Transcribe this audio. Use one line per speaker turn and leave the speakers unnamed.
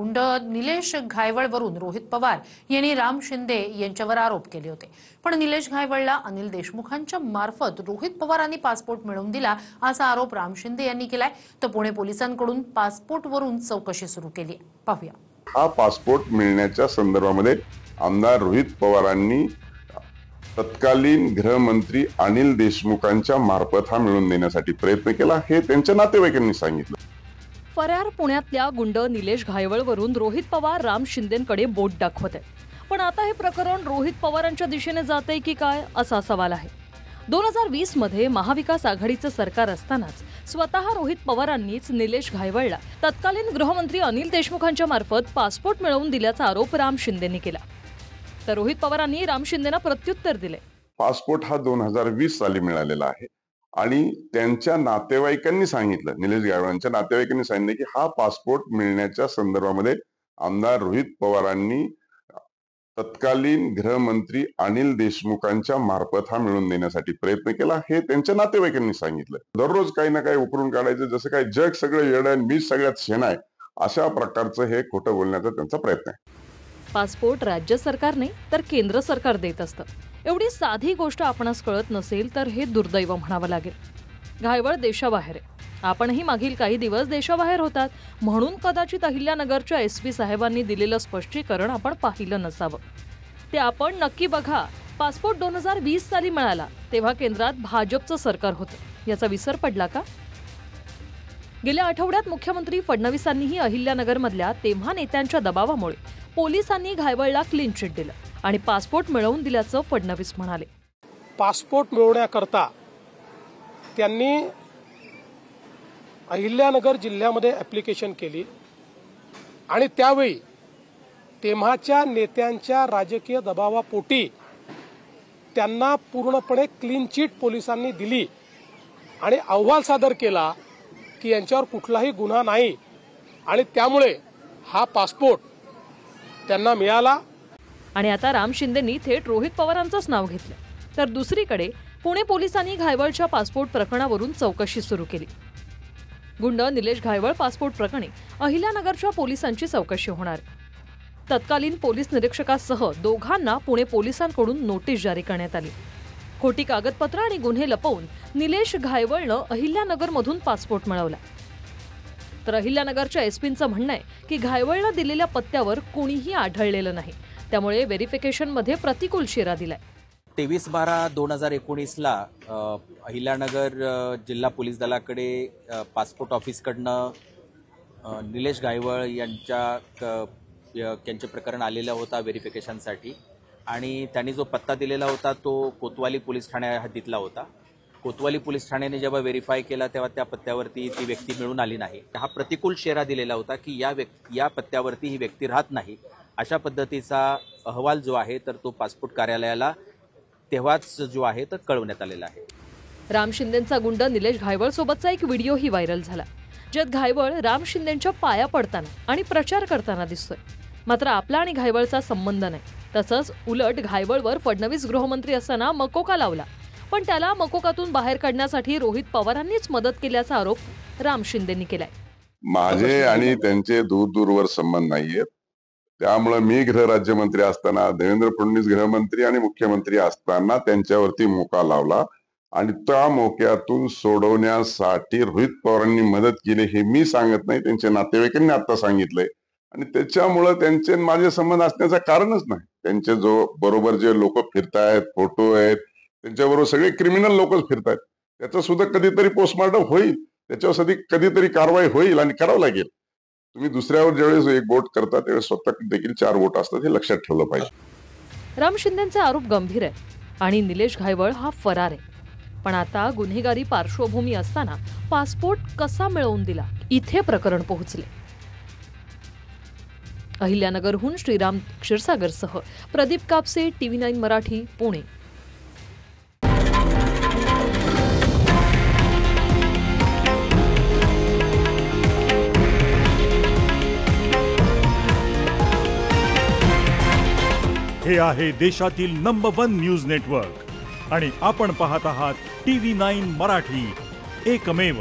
गुंड निलेश घायवळवरून रोहित पवार यांनी राम शिंदे यांच्यावर आरोप केले होते। पण निलेश घायवळला अनिल देशमुखांच्या मार्फत रोहित पवारांनी पासपोर्ट मिळवून दिला असा आरोप राम शिंदे यांनी केलाय। तर पुणे पोलिसांकडून पासपोर्टवरून चौकशी सुरू केली आहे। पाहूया।
हा पासपोर्ट मिळण्याच्या संदर्भामध्ये आमदार रोहित पवारांनी तत्कालीन गृहमंत्री अनिल देशमुखांच्या मार्फत हा मिळवून देण्यासाठी प्रयत्न केला, हे त्यांच्या नातेवाईकांनी सांगितलं।
फरार पुण्यातल्या गुंड निलेश घायवळवरून रोहित पवार राम शिंदेंकडे बोट दाखवत आहेत। पण आता हे प्रकरण रोहित पवारांच्या दिशेने जाते की काय असा सवाल आहे। 2020 मध्ये महाविकास आघाडीचं सरकार असतानाच स्वतः रोहित पवारांनीच निलेश घायवळला तत्कालीन गृहमंत्री अनिल देशमुखांच्या मार्फत पासपोर्ट मिळवून दिल्याचा आरोप राम शिंदेंनी केला। तर रोहित पवारांनी राम शिंदेंना प्रत्युत्तर दिले।
पासपोर्ट हा 2020 साली मिळालेला आहे आणि त्यांच्या नातेवाईकांनी सांगितलं, निलेश घायवळांच्या नातेवाईकांनी सांगितलं की हा पासपोर्ट मिळण्याच्या संदर्भामध्ये आमदार रोहित पवारांनी तत्कालीन गृहमंत्री अनिल देशमुखांच्या मार्फत हा मिळवून देण्यासाठी प्रयत्न केला, हे त्यांच्या नातेवाईकांनी सांगितलं। दररोज काही ना काही उकरून काढायचं, जसं काही जग सगळं येडं आहे, मी सगळ्यात शेण आहे, अशा प्रकारचं हे खोटं बोलण्याचा त्यांचा प्रयत्न आहे।
पासपोर्ट राज्य सरकार नाही तर केंद्र सरकार देत असतं। एवढी साधी गोष्ट आपणास कळत नसेल तर हे दुर्दैव म्हणावं लागेल। घायवळ देशाबाहेर आहे, आपणही मागील काही दिवस देशाबाहेर होतात, म्हणून कदाचित अहिल्यानगरच्या एसपी साहेबांनी दिलेलं स्पष्टीकरण आपण पाहिलं नसावं। ते आपण नक्की बघा। पासपोर्ट 2020 साली मिळाला तेव्हा केंद्रात भाजपचं सरकार होतं, याचा विसर पडला का? गेल्या आठवड्यात मुख्यमंत्री फडणवीसांनीही अहिल्यानगरमधल्या तेव्हा नेत्यांच्या दबावामुळे पोलिसांनी घायवळला क्लीन चिट दिलं आणि पासपोर्ट मिळवून दिल्याचं फडणवीस म्हणाले।
पासपोर्ट मिळवण्याकरता त्यांनी अहिल्यानगर जिल्ह्यामध्ये ॲप्लिकेशन केली आणि त्यावेळी तेव्हाच्या नेत्यांच्या राजकीय दबावापोटी त्यांना पूर्णपणे क्लीन चिट पोलिसांनी दिली आणि अहवाल सादर केला की यांच्यावर कुठलाही गुन्हा नाही आणि त्यामुळे हा पासपोर्ट त्यांना मिळाला।
आणि आता राम शिंदेंनी थेट रोहित पवारांचंच नाव घेतलं। तर दुसरीकडे पुणे पोलिसांनी घायवळच्या पासपोर्ट प्रकरणावरून चौकशी सुरू केली। गुंड निलेश घायवळ पासपोर्ट प्रकरणी अहिल्यानगरच्या पोलिसांची चौकशी होणार। तत्कालीन पोलीस निरीक्षकासह दोघांना पुणे पोलिसांकडून नोटीस जारी करण्यात आली। खोटी कागदपत्र आणि गुन्हे लपवून निलेश घायवळनं अहिल्यानगरमधून पासपोर्ट मिळवला। तर अहिल्यानगरच्या एसपींचं म्हणणं आहे की घायवळनं दिलेल्या पत्त्यावर कोणीही आढळलेलं नाही, त्यामुळे व्हेरिफिकेशनमध्ये प्रतिकूल शेरा दिलाय।
23/12/2019ला अहिल्यानगर जिल्हा पोलीस दलाकडे पासपोर्ट ऑफिसकडनं निलेश घायवळ यांचे प्रकरण आलेलं होता व्हेरिफिकेशनसाठी आणि त्यांनी जो पत्ता दिलेला होता तो कोतवाली पोलीस ठाण्या हद्दीतला होता। कोतवाली पोलीस ठाण्याने जेव्हा व्हेरीफाय केला तेव्हा त्या पत्त्यावरती ती व्यक्ती मिळून आली नाही। हा प्रतिकूल शेरा दिलेला होता की या पत्त्यावरती ही व्यक्ती राहत नाही, अशा पद्धतीचा अहवाल जो आहे तर तो पासपोर्ट कार्यालयाला तेव्हाच जो आहे तर कळवण्यात आलेला आहे।
राम शिंदेंचा गुंड निलेश घायवळ सोबतचा एक व्हिडिओही व्हायरल झाला, ज्यात घायवळ राम शिंदेंच्या पाया पडताना आणि प्रचार करताना दिसतोय। मात्र आपला आणि घायवळचा संबंध नाही। तसंच उलट घायवळवर फडणवीस गृहमंत्री असताना मकोका लावला, पण त्याला मकोकातून बाहेर काढण्यासाठी रोहित पवारांनीच मदत केल्याचा आरोप राम शिंदेंनी केलाय।
माझे आणि त्यांचे दूरवर संबंध नाहीयेत, त्यामुळे मी गृहराज्यमंत्री असताना, देवेंद्र फडणवीस गृहमंत्री आणि मुख्यमंत्री असताना त्यांच्यावरती मोका लावला आणि त्या मोक्यातून सोडवण्यासाठी रोहित पवारांनी मदत केली, हे मी सांगत नाही, त्यांच्या नातेवाईकांनी आता सांगितलंय आणि त्याच्यामुळे त्यांचे माझे संबंध असण्याचं कारणच नाही। त्यांचे जो बरोबर जे लोक फिरतायत, फोटो आहेत, त्यांच्याबरोबर सगळे क्रिमिनल लोकच फिरतायत, त्याचं सुद्धा कधीतरी पोस्टमॉर्टम होईल, त्याच्यावर कधीतरी कारवाई होईल आणि करावं लागेल। तुम्ही दुसऱ्यावर ज्यावेळेस एक बोट करता त्यावेळेस स्वतः देखील 4 बोट असतात, हे लक्षात ठेवलं पाहिजे।
राम शिंदेंचे आरोप गंभीर आहे आणि निलेश घायवळ हा फरार आहे। पण आता गुन्हेगारी पार्श्वभूमी असताना पासपोर्ट कसा मिळवून दिला, इथे प्रकरण पोहोचले। अहिल्यानगरहून श्रीराम क्षीरसागरसह प्रदीप कापसे, TV9 मराठी, पुणे।
हे आहे देशातील नंबर 1 न्यूज नेटवर्क आणि आपण पाहत आहात TV9 मराठी, एकमेव।